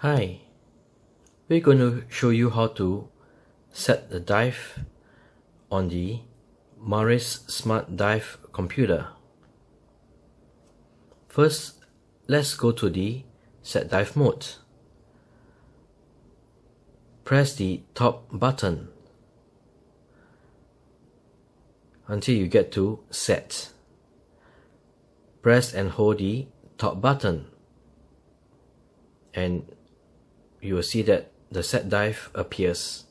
Hi, we're going to show you how to set the dive on the Maris Smart Dive computer. First, let's go to the set dive mode. Press the top button until you get to set. Press and hold the top button and you will see that the set dive appears.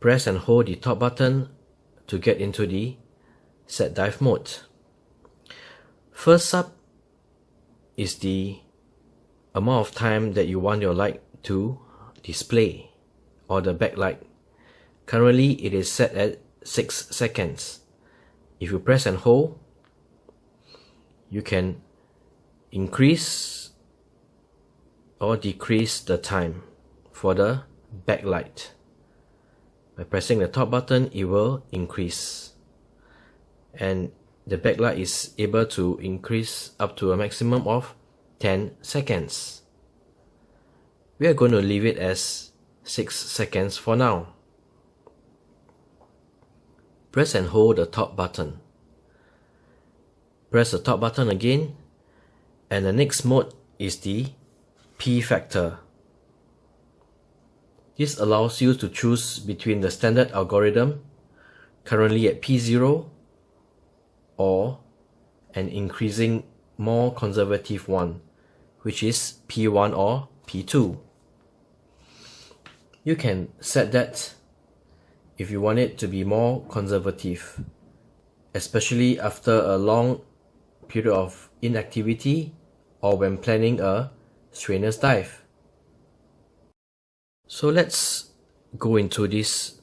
Press and hold the top button to get into the set dive mode. First up is the amount of time that you want your light to display, or the backlight. Currently it is set at 6 seconds. If you press and hold, you can increase or decrease the time for the backlight. By pressing the top button, it will increase, and the backlight is able to increase up to a maximum of 10 seconds. We are going to leave it as 6 seconds for now. Press and hold the top button. Press the top button again, and the next mode is the P factor. This allows you to choose between the standard algorithm, currently at P0, or an increasing, more conservative one, which is P1 or P2. You can set that if you want it to be more conservative, especially after a long period of inactivity or when planning a strenuous dive. So let's go into this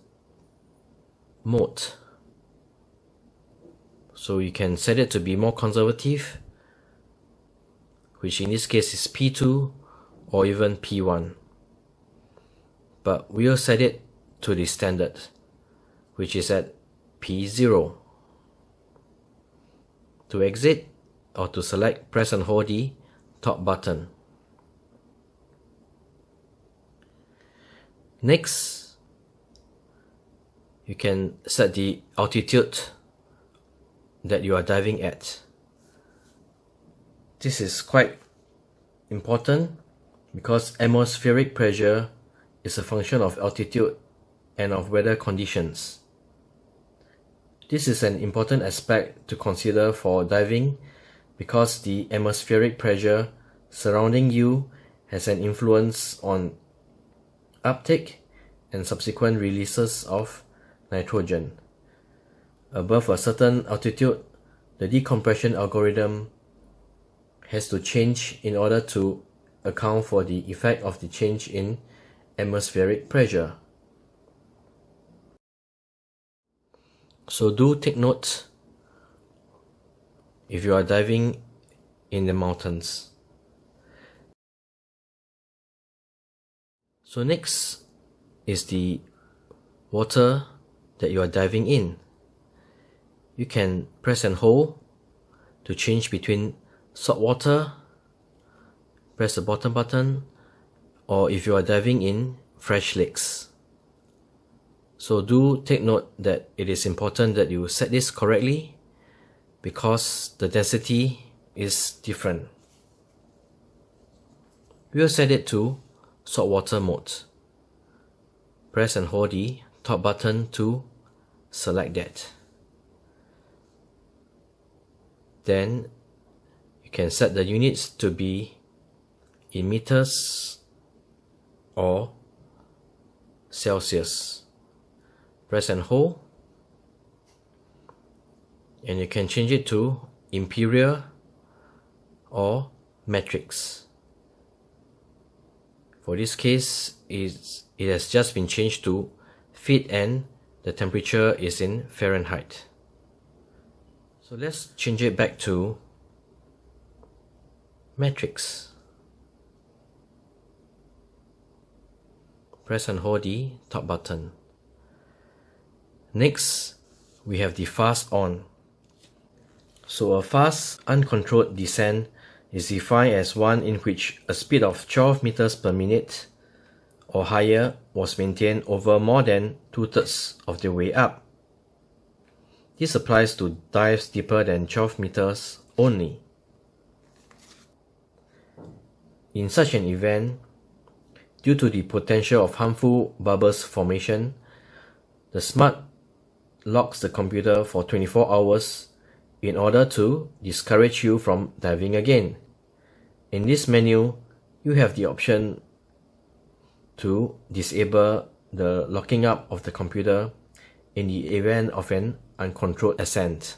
mode. So you can set it to be more conservative, which in this case is P2 or even P1. But we'll set it to the standard, which is at P0. To exit or to select, press and hold the top button. Next, you can set the altitude that you are diving at. This is quite important because atmospheric pressure is a function of altitude and of weather conditions. This is an important aspect to consider for diving because the atmospheric pressure surrounding you has an influence on uptake and subsequent releases of nitrogen. Above a certain altitude, the decompression algorithm has to change in order to account for the effect of the change in atmospheric pressure. So do take note if you are diving in the mountains. So next is the water that you are diving in. You can press and hold to change between salt water, press the bottom button, or if you are diving in fresh lakes. So do take note that it is important that you set this correctly because the density is different. We'll set it to saltwater mode. Press and hold the top button to select that. Then you can set the units to be in meters or Celsius. Press and hold, and you can change it to imperial or metrics. For this case, it has just been changed to feet and the temperature is in Fahrenheit. So let's change it back to metrics. Press and hold the top button. Next, we have the fast on. So a fast, uncontrolled descent is defined as one in which a speed of 12 meters per minute or higher was maintained over more than 2/3 of the way up. This applies to dives deeper than 12 meters only. In such an event, due to the potential of harmful bubbles formation, the SMART locks the computer for 24 hours in order to discourage you from diving again. In this menu, you have the option to disable the locking up of the computer in the event of an uncontrolled ascent.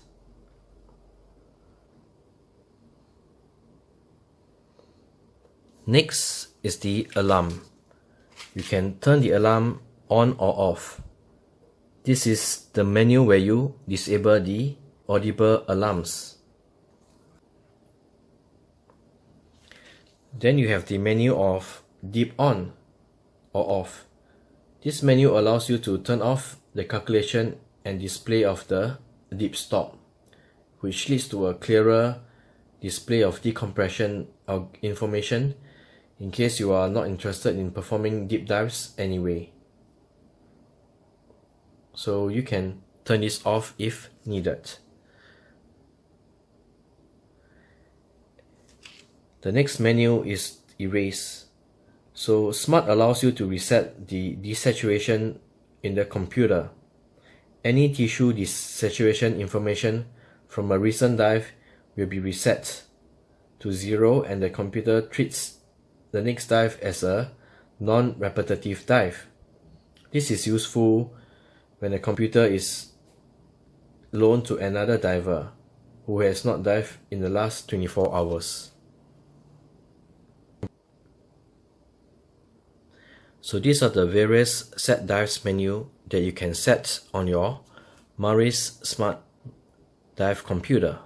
Next is the alarm. You can turn the alarm on or off. This is the menu where you disable the audible alarms. Then you have the menu of deep on or off. This menu allows you to turn off the calculation and display of the deep stop, which leads to a clearer display of decompression information in case you are not interested in performing deep dives anyway. So you can turn this off if needed. The next menu is erase. So SMART allows you to reset the desaturation in the computer. Any tissue desaturation information from a recent dive will be reset to 0, and the computer treats the next dive as a non-repetitive dive. This is useful when the computer is loaned to another diver who has not dived in the last 24 hours. So these are the various set dives menu that you can set on your Maris Smart Dive computer.